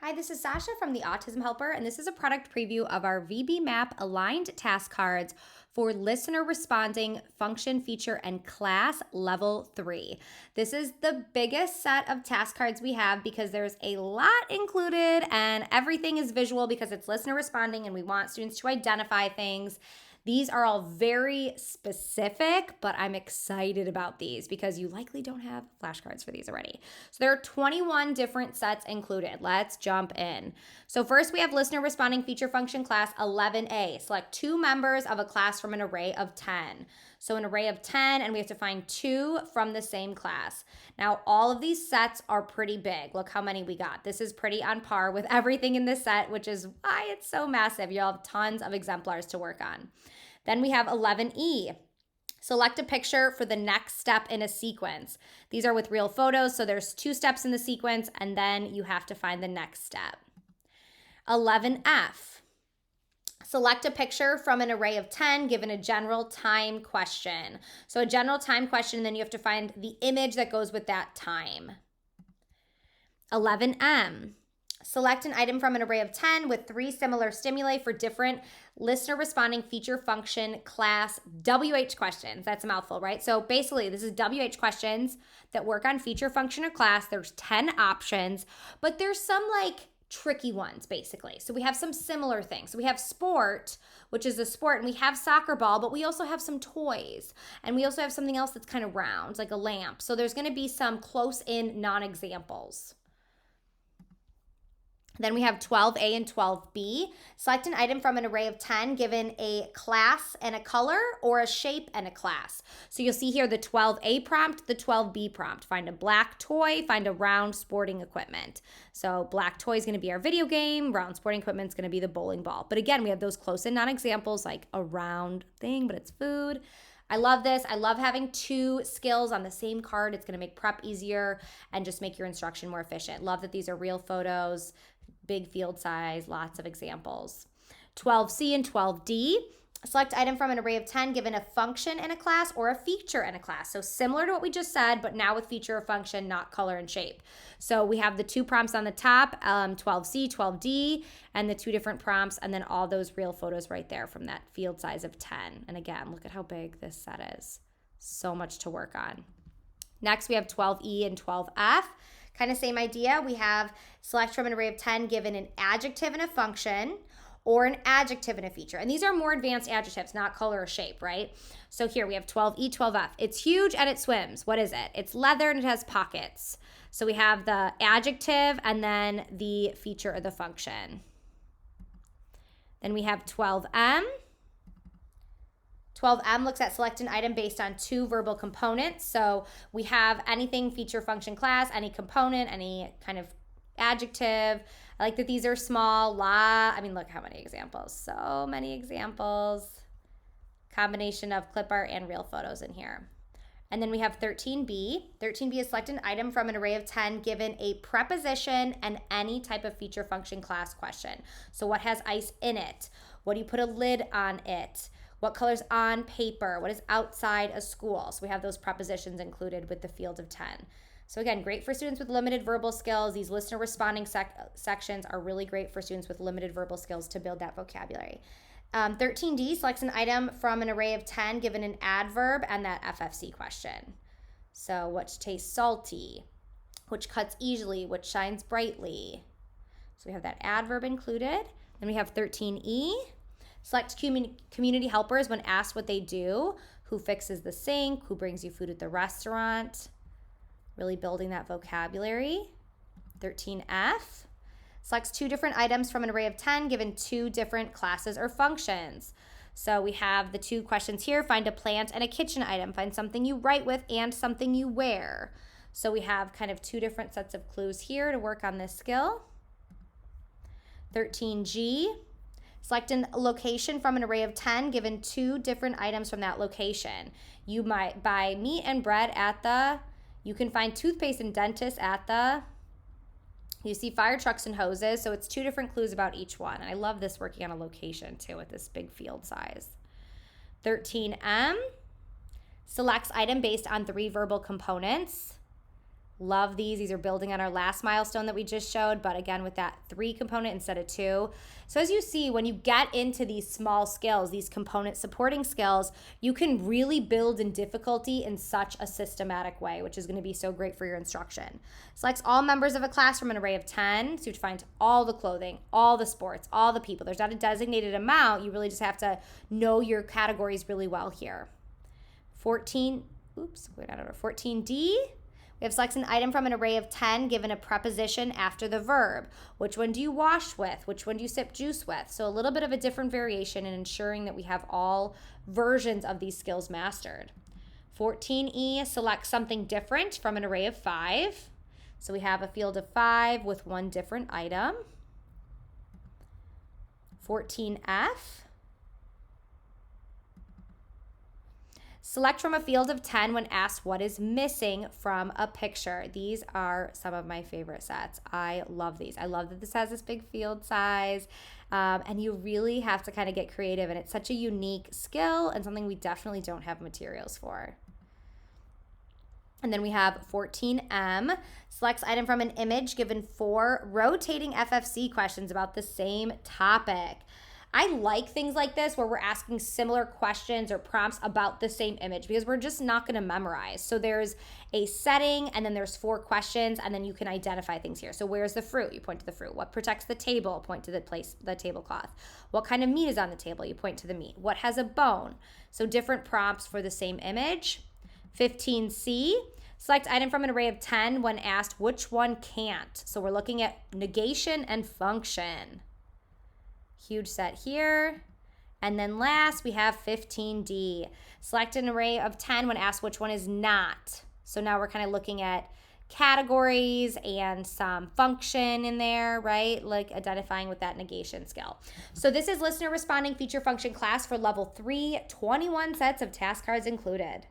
Hi, this is Sasha from the Autism Helper, and this is a product preview of our VB-MAPP aligned task cards for listener responding function, feature, and class level 3. This is the biggest set of task cards we have because there's a lot included and everything is visual because it's listener responding and we want students to identify things. These are all very specific, but I'm excited about these because you likely don't have flashcards for these already. So there are 21 different sets included. Let's jump in. So first we have listener responding feature function class 11A. Select 2 members of a class from an array of 10. So an array of 10, and we have to find 2 from the same class. Now all of these sets are pretty big. Look how many we got. This is pretty on par with everything in this set, which is why it's so massive. You'll have tons of exemplars to work on. Then we have 11E. Select a picture for the next step in a sequence. These are with real photos, so there's 2 steps in the sequence, and then you have to find the next step. 11F. Select a picture from an array of 10 given a general time question. So a general time question, and then you have to find the image that goes with that time. 11M. Select an item from an array of 10 with 3 similar stimuli for different listener responding feature function class WH questions. That's a mouthful, right? So basically, this is WH questions that work on feature function or class. There's 10 options, but there's some tricky ones basically. So we have some similar things. So we have sport, which is a sport, and we have soccer ball, but we also have some toys. And we also have something else that's kind of round, like a lamp. So there's going to be some close-in non-examples. Then we have 12A and 12B. Select an item from an array of 10 given a class and a color or a shape and a class. So you'll see here the 12A prompt, the 12B prompt. Find a black toy, find a round sporting equipment. So black toy is going to be our video game, round sporting equipment is going to be the bowling ball. But again, we have those close-in non-examples like a round thing, but it's food. I love this. I love having 2 skills on the same card. It's going to make prep easier and just make your instruction more efficient. Love that these are real photos, big field size, lots of examples. 12C and 12D. Select item from an array of 10 given a function in a class or a feature in a class. So similar to what we just said, but now with feature or function, not color and shape. So we have the 2 prompts on the top, 12C, 12D, and the 2 different prompts, and then all those real photos right there from that field size of 10. And again, look at how big this set is. So much to work on. Next, we have 12E and 12F. Kind of same idea. We have select from an array of 10 given an adjective and a function or an adjective and a feature. And these are more advanced adjectives, not color or shape, right? So here we have 12E, 12F. It's huge and it swims. What is it? It's leather and it has pockets. So we have the adjective and then the feature or the function. Then we have 12M. 12M looks at select an item based on 2 verbal components. So we have anything feature function class, any component, any kind of adjective. I like that these are small. Look how many examples. So many examples. Combination of clip art and real photos in here. And then we have 13B. 13B is select an item from an array of 10 given a preposition and any type of feature function class question. So what has ice in it? What do you put a lid on it? What color's on paper? What is outside a school? So we have those prepositions included with the field of 10. So again, great for students with limited verbal skills. These listener responding sections are really great for students with limited verbal skills to build that vocabulary. 13D selects an item from an array of 10 given an adverb and that FFC question. So which tastes salty? Which cuts easily? Which shines brightly? So we have that adverb included. Then we have 13E. Select community helpers when asked what they do. Who fixes the sink? Who brings you food at the restaurant? Really building that vocabulary. 13F. Selects 2 different items from an array of 10 given 2 different classes or functions. So we have the 2 questions here. Find a plant and a kitchen item. Find something you write with and something you wear. So we have kind of 2 different sets of clues here to work on this skill. 13G. Select a location from an array of 10 given 2 different items from that location. You might buy meat and bread at the, you can find toothpaste and dentist at the, you see fire trucks and hoses. So it's 2 different clues about each one. And I love this working on a location too with this big field size. 13M selects item based on 3 verbal components. Love these. These are building on our last milestone that we just showed, but again, with that 3 component instead of 2. So as you see, when you get into these small skills, these component supporting skills, you can really build in difficulty in such a systematic way, which is going to be so great for your instruction. Selects all members of a class from an array of 10. So you find all the clothing, all the sports, all the people. There's not a designated amount. You really just have to know your categories really well here. 14D. We have selects an item from an array of 10 given a preposition after the verb. Which one do you wash with? Which one do you sip juice with? So a little bit of a different variation in ensuring that we have all versions of these skills mastered. 14E, select something different from an array of 5. So we have a field of 5 with 1 different item. 14F. Select from a field of 10 when asked what is missing from a picture. These are some of my favorite sets. I love these. I love that this has this big field size, and you really have to kind of get creative, and it's such a unique skill and something we definitely don't have materials for. And then we have 14M, selects item from an image given 4 rotating FFC questions about the same topic. I like things like this where we're asking similar questions or prompts about the same image because we're just not going to memorize. So there's a setting and then there's 4 questions and then you can identify things here. So where's the fruit? You point to the fruit. What protects the table? Point to the tablecloth. What kind of meat is on the table? You point to the meat. What has a bone? So different prompts for the same image. 15C, select item from an array of 10 when asked which one can't. So we're looking at negation and function. Huge set here. And then last, we have 15D. Select an array of 10 when asked which one is not. So now we're kind of looking at categories and some function in there, right? Like identifying with that negation skill. So this is listener responding feature function class for level 3, 21 sets of task cards included.